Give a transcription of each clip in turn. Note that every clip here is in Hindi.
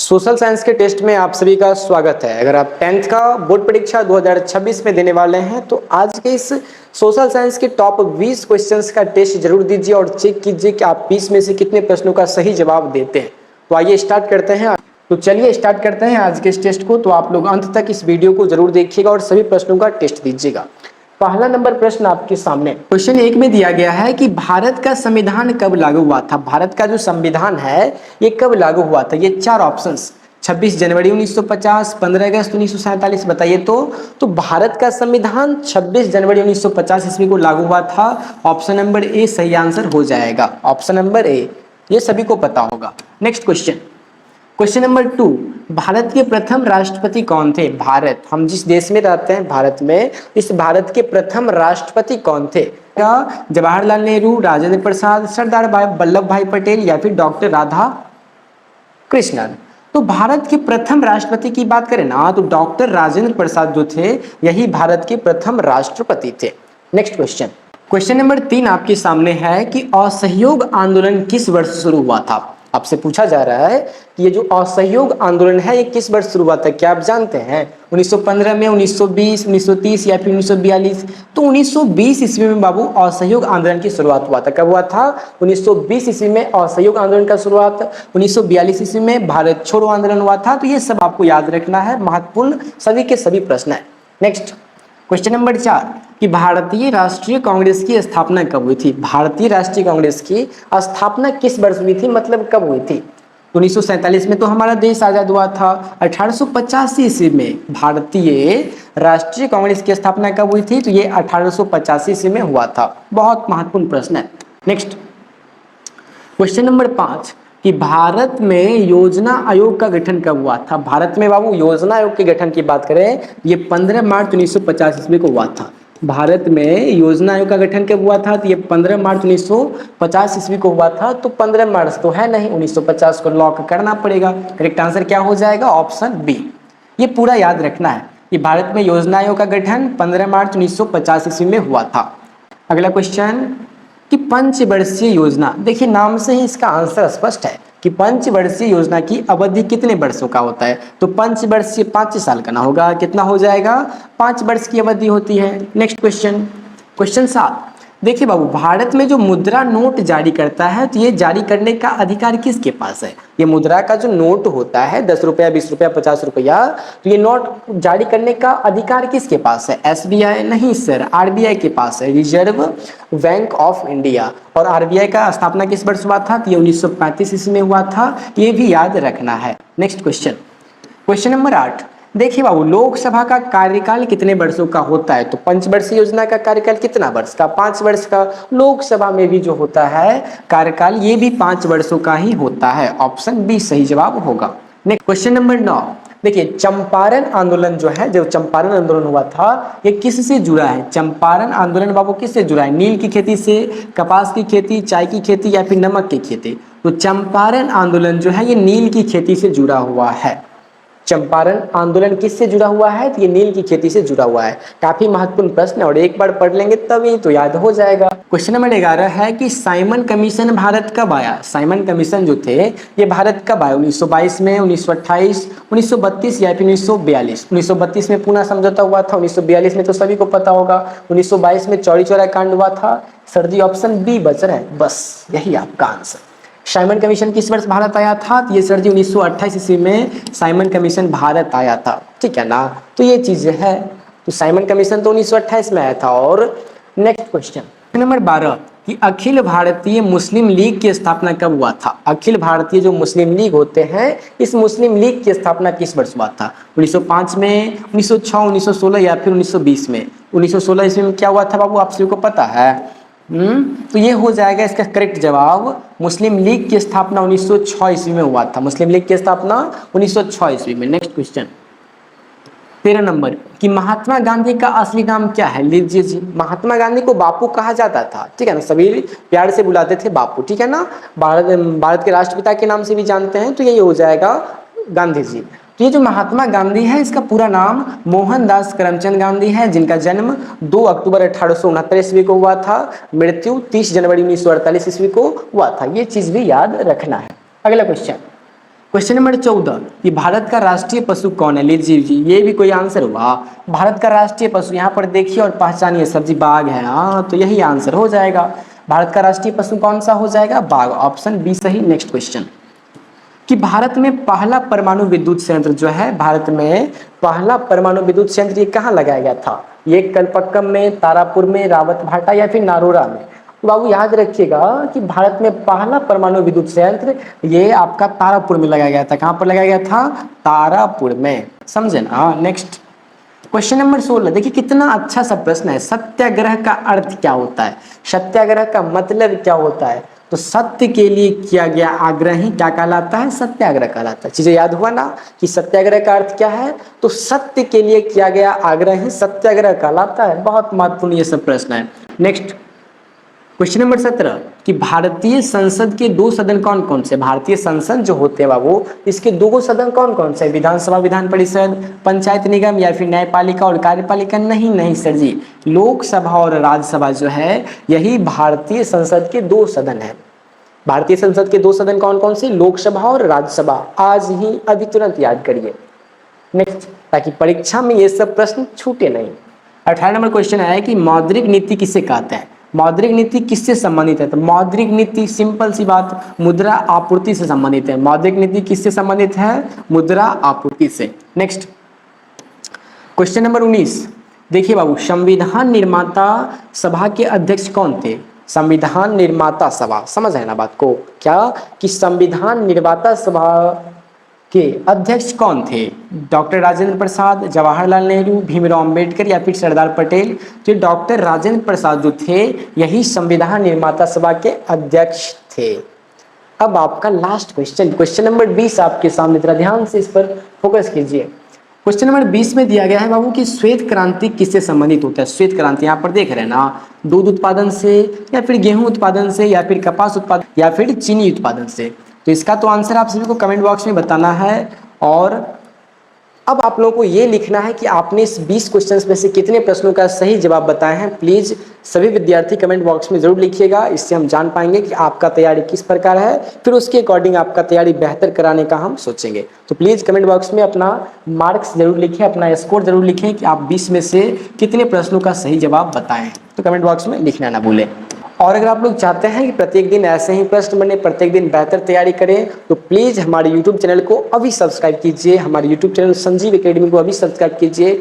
सोशल साइंस के टेस्ट में आप सभी का स्वागत है। अगर आप 10th का बोर्ड परीक्षा 2026 में देने वाले हैं तो आज के इस सोशल साइंस के टॉप 20 क्वेश्चंस का टेस्ट जरूर दीजिए और चेक कीजिए कि आप 20 में से कितने प्रश्नों का सही जवाब देते हैं। तो आइए स्टार्ट करते हैं। तो चलिए स्टार्ट करते हैं आज के इस टेस्ट को। तो आप लोग अंत तक इस वीडियो को जरूर देखिएगा और सभी प्रश्नों का टेस्ट दीजिएगा। पहला नंबर प्रश्न आपके सामने क्वेश्चन 1 में दिया गया है कि भारत का संविधान कब लागू हुआ था। भारत का जो संविधान है ये कब लागू हुआ था। ये चार ऑप्शंस 26 जनवरी 1950, 15 अगस्त 1947 बताइए। तो भारत का संविधान 26 जनवरी 1950 ईस्वी को लागू हुआ था। ऑप्शन नंबर ए सही आंसर हो जाएगा। ऑप्शन नंबर ए, ये सभी को पता होगा। नेक्स्ट क्वेश्चन नंबर 2, भारत के प्रथम राष्ट्रपति कौन थे। भारत, हम जिस देश में रहते हैं भारत में, इस भारत के प्रथम राष्ट्रपति कौन थे। जवाहरलाल नेहरू, राजेंद्र प्रसाद, सरदार वल्लभ भाई पटेल या फिर डॉक्टर राधा कृष्णन। तो भारत के प्रथम राष्ट्रपति की बात करें ना तो डॉक्टर राजेंद्र प्रसाद जो थे यही भारत के प्रथम राष्ट्रपति थे। नेक्स्ट क्वेश्चन नंबर 3 आपके सामने है कि असहयोग आंदोलन किस वर्ष शुरू हुआ था। आपसे पूछा जा रहा है कि ये जो असहयोग आंदोलन है ये किस वर्ष शुरू हुआ था। क्या आप जानते हैं 1915 में, 1920, 1930 या फिर 1942। तो 1920 ईस्वी में बाबू असहयोग आंदोलन की शुरुआत हुआ था। कब हुआ था? 1920 ईस्वी में असहयोग आंदोलन का शुरुआत। 1942 ईस्वी में भारत छोड़ो आंदोलन हुआ था। तो ये सब आपको याद रखना है, महत्वपूर्ण सभी के सभी प्रश्न है। नेक्स्ट क्वेश्चन नंबर 4 कि भारतीय राष्ट्रीय कांग्रेस की स्थापना कब हुई थी। भारतीय राष्ट्रीय कांग्रेस की स्थापना किस वर्ष हुई थी, मतलब कब हुई थी। 1947 में तो हमारा देश आजाद हुआ था। 1885 ईस्वी में भारतीय राष्ट्रीय कांग्रेस की स्थापना कब हुई थी। तो ये 1885 ईस्वी में हुआ था। बहुत महत्वपूर्ण प्रश्न है। नेक्स्ट क्वेश्चन नंबर 5 कि भारत में योजना आयोग का गठन कब हुआ था। भारत में बाबू योजना आयोग के गठन की बात करें ये 15 मार्च 1950 ईस्वी को हुआ था। भारत में योजना आयोग का गठन कब हुआ था। तो ये 15 मार्च 1950 ईस्वी को हुआ था। तो 15 मार्च तो है नहीं, 1950 को लॉक करना पड़ेगा। करेक्ट आंसर क्या हो जाएगा? Option B. ये पूरा याद रखना है कि भारत में योजना आयोग का गठन 15 मार्च 1950 ईस्वी में हुआ था। अगला क्वेश्चन कि पंचवर्षीय योजना, देखिए नाम से ही इसका आंसर स्पष्ट है कि पंचवर्षीय योजना की अवधि कितने वर्षों का होता है। तो पंचवर्षीय 5 साल का ना होगा, कितना हो जाएगा? 5 वर्ष की अवधि होती है। नेक्स्ट क्वेश्चन 7 देखिए बाबू, भारत में जो मुद्रा नोट जारी करता है तो ये जारी करने का अधिकार किसके पास है। ये मुद्रा का जो नोट होता है 10 रुपया, 20 रुपया, 50 रुपया, तो ये नोट जारी करने का अधिकार किसके पास है। एसबीआई नहीं सर, आरबीआई के पास है, रिजर्व बैंक ऑफ इंडिया। और आरबीआई का स्थापना किस वर्ष हुआ था। तो ये 1935 ईस्वी में हुआ था। ये भी याद रखना है। नेक्स्ट क्वेश्चन नंबर 8 देखिए बाबू, लोकसभा का कार्यकाल कितने वर्षों का होता है। तो पंचवर्षीय योजना का कार्यकाल कितना वर्ष का? 5 वर्ष का। लोकसभा में भी जो होता है कार्यकाल ये भी 5 वर्षों का ही होता है। ऑप्शन बी सही जवाब होगा। नेक्स्ट क्वेश्चन नंबर 9 देखिए, चंपारण आंदोलन जो है, जो चंपारण आंदोलन हुआ था ये किससे जुड़ा है। चंपारण आंदोलन बाबू किससे जुड़ा है? नील की खेती से, कपास की खेती, चाय की खेती या फिर नमक की खेती। तो चंपारण आंदोलन जो है ये नील की खेती से जुड़ा हुआ है। चंपारण आंदोलन किससे जुड़ा हुआ है? तो ये नील की खेती से जुड़ा हुआ है। काफी महत्वपूर्ण प्रश्न है और एक बार पढ़ लेंगे तभी तो याद हो जाएगा। क्वेश्चन नंबर 11 है कि साइमन कमीशन भारत कब आया। साइमन कमीशन जो थे ये भारत कब आया? 1922 में, 1928, 1932 या फिर 1942। 1932 में पूना समझौता हुआ था। 1942 में तो सभी को पता होगा। 1922 में चौरी चौरा कांड हुआ था। सर्दी ऑप्शन बी बच रहे हैं, बस यही आपका आंसर। साइमन कमीशन किस वर्ष भारत आया था? तो ये सर जी 1928 ईस्वी में साइमन कमीशन भारत आया था। ठीक है ना, तो ये चीजें है। तो साइमन कमीशन तो 1928 में आया था। और नेक्स्ट क्वेश्चन नंबर 12 कि अखिल भारतीय मुस्लिम लीग की स्थापना कब हुआ था। अखिल भारतीय जो मुस्लिम लीग होते हैं इस मुस्लिम लीग की स्थापना किस वर्ष हुआ था। 1905 में, 1906, 1916 या फिर 1920 में। 1916 ईस्वी में क्या हुआ था बाबू, आप सभी को पता है। तो ये हो जाएगा इसका करेक्ट जवाब। मुस्लिम लीग की स्थापना 1906 ईस्वी में हुआ था। मुस्लिम लीग की स्थापना 1906 ईस्वी में। नेक्स्ट क्वेश्चन 13 नंबर कि महात्मा गांधी का असली नाम क्या है। लीजिए जी, महात्मा गांधी को बापू कहा जाता था। ठीक है ना, सभी प्यार से बुलाते थे बापू। ठीक है ना, भारत के राष्ट्रपिता के नाम से भी जानते हैं। तो यही हो जाएगा गांधी जी। तो ये जो महात्मा गांधी है इसका पूरा नाम मोहनदास करमचंद गांधी है, जिनका जन्म 2 अक्टूबर 1869 ईस्वी को हुआ था। मृत्यु 30 जनवरी 1948 ईस्वी को हुआ था। ये चीज भी याद रखना है। अगला क्वेश्चन क्वेश्चन नंबर 14 कि भारत का राष्ट्रीय पशु कौन है? लीजिए जी, ये भी कोई आंसर हुआ? भारत का राष्ट्रीय पशु यहाँ पर देखिए और पहचानिए, सब्जी बाघ है। हाँ, तो यही आंसर हो जाएगा। भारत का राष्ट्रीय पशु कौन सा हो जाएगा? बाघ। ऑप्शन बी सही। नेक्स्ट क्वेश्चन कि भारत में पहला परमाणु विद्युत संयंत्र जो है, भारत में पहला परमाणु विद्युत संयंत्र ये कहाँ लगाया गया था? ये कलपक्कम में, तारापुर में, रावतभाटा या फिर नारोरा में? तो बाबू याद रखिएगा कि भारत में पहला परमाणु विद्युत संयंत्र ये आपका तारापुर में लगाया गया था। कहाँ पर लगाया गया था? तारापुर में। समझे ना? नेक्स्ट क्वेश्चन नंबर 16 देखिए कितना अच्छा सा प्रश्न है। सत्याग्रह का अर्थ क्या होता है? सत्याग्रह का मतलब क्या होता है? तो सत्य के लिए किया गया आग्रह ही क्या कहलाता है? सत्याग्रह कहलाता है। चीजें याद हुआ ना कि सत्याग्रह का अर्थ क्या है? तो सत्य के लिए किया गया आग्रह ही सत्याग्रह कहलाता है। बहुत महत्वपूर्ण ये सब प्रश्न है। नेक्स्ट क्वेश्चन नंबर 17 कि भारतीय संसद के दो सदन कौन कौन से? भारतीय संसद जो होते हैं बाबू, इसके दो सदन कौन कौन से? विधानसभा, विधान परिषद, पंचायत निगम या फिर न्यायपालिका और कार्यपालिका? नहीं नहीं सर जी, लोकसभा और राज्यसभा जो है यही भारतीय संसद के दो सदन है। भारतीय संसद के दो सदन कौन कौन से? लोकसभा और राज्यसभा। आज ही अभी तुरंत याद करिए। नेक्स्ट, ताकि परीक्षा में ये सब प्रश्न छूटे नहीं। 18 नंबर क्वेश्चन है कि मौद्रिक नीति किसे कहते हैं? मौद्रिक नीति किससे संबंधित है? तो मौद्रिक नीति सिंपल सी बात, मुद्रा आपूर्ति से संबंधित है। मौद्रिक नीति किससे संबंधित है? मुद्रा आपूर्ति से। नेक्स्ट क्वेश्चन नंबर 19 देखिए बाबू, संविधान निर्माता सभा के अध्यक्ष कौन थे? संविधान निर्माता सभा, समझ है ना बात को? क्या कि संविधान निर्माता सभा के अध्यक्ष कौन थे? डॉक्टर राजेंद्र प्रसाद, जवाहरलाल नेहरू, भीमराव अंबेडकर या फिर सरदार पटेल? तो डॉक्टर राजेंद्र प्रसाद जो थे यही संविधान निर्माता सभा के अध्यक्ष थे। अब आपका लास्ट क्वेश्चन, क्वेश्चन नंबर 20 आपके सामने, जरा ध्यान से इस पर फोकस कीजिए। क्वेश्चन नंबर 20 में दिया गया है बाबू कि श्वेत क्रांति किससे संबंधित होता है? श्वेत क्रांति यहाँ पर देख रहे हैं ना, दूध उत्पादन से या फिर गेहूं उत्पादन से या फिर कपास उत्पादन या फिर चीनी उत्पादन से? तो इसका तो आंसर आप सभी को कमेंट बॉक्स में बताना है। और अब आप लोगों को ये लिखना है कि आपने इस 20 क्वेश्चंस में से कितने प्रश्नों का सही जवाब बताए हैं। प्लीज सभी विद्यार्थी कमेंट बॉक्स में जरूर लिखिएगा, इससे हम जान पाएंगे कि आपका तैयारी किस प्रकार है, फिर उसके अकॉर्डिंग आपका तैयारी बेहतर कराने का हम सोचेंगे। तो प्लीज कमेंट बॉक्स में अपना मार्क्स जरूर लिखिए, अपना स्कोर जरूर लिखें कि आप 20 में से कितने प्रश्नों का सही जवाब बताए हैं। तो कमेंट बॉक्स में लिखना ना भूलें। और अगर आप लोग चाहते हैं कि प्रत्येक दिन ऐसे ही प्रश्न बने, प्रत्येक दिन बेहतर तैयारी करें, तो प्लीज़ हमारे YouTube चैनल को अभी सब्सक्राइब कीजिए। हमारे YouTube चैनल संजीव एकेडमी को अभी सब्सक्राइब कीजिए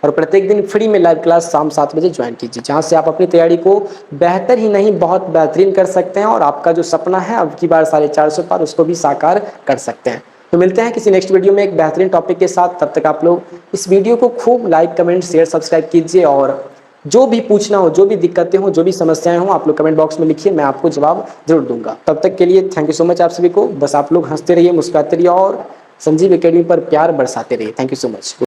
और प्रत्येक दिन फ्री में लाइव क्लास शाम 7 बजे ज्वाइन कीजिए, जहां से आप अपनी तैयारी को बेहतर ही नहीं बहुत बेहतरीन कर सकते हैं और आपका जो सपना है अब की बार 450 पार, उसको भी साकार कर सकते हैं। तो मिलते हैं किसी नेक्स्ट वीडियो में एक बेहतरीन टॉपिक के साथ। तब तक आप लोग इस वीडियो को खूब लाइक, कमेंट, शेयर, सब्सक्राइब कीजिए और जो भी पूछना हो, जो भी दिक्कतें हो, जो भी समस्याएं हो, आप लोग कमेंट बॉक्स में लिखिए, मैं आपको जवाब जरूर दूंगा। तब तक के लिए थैंक यू सो मच आप सभी को। बस आप लोग हंसते रहिए, मुस्कुराते रहिए और संजीव एकेडमी पर प्यार बरसाते रहिए। Thank you so much.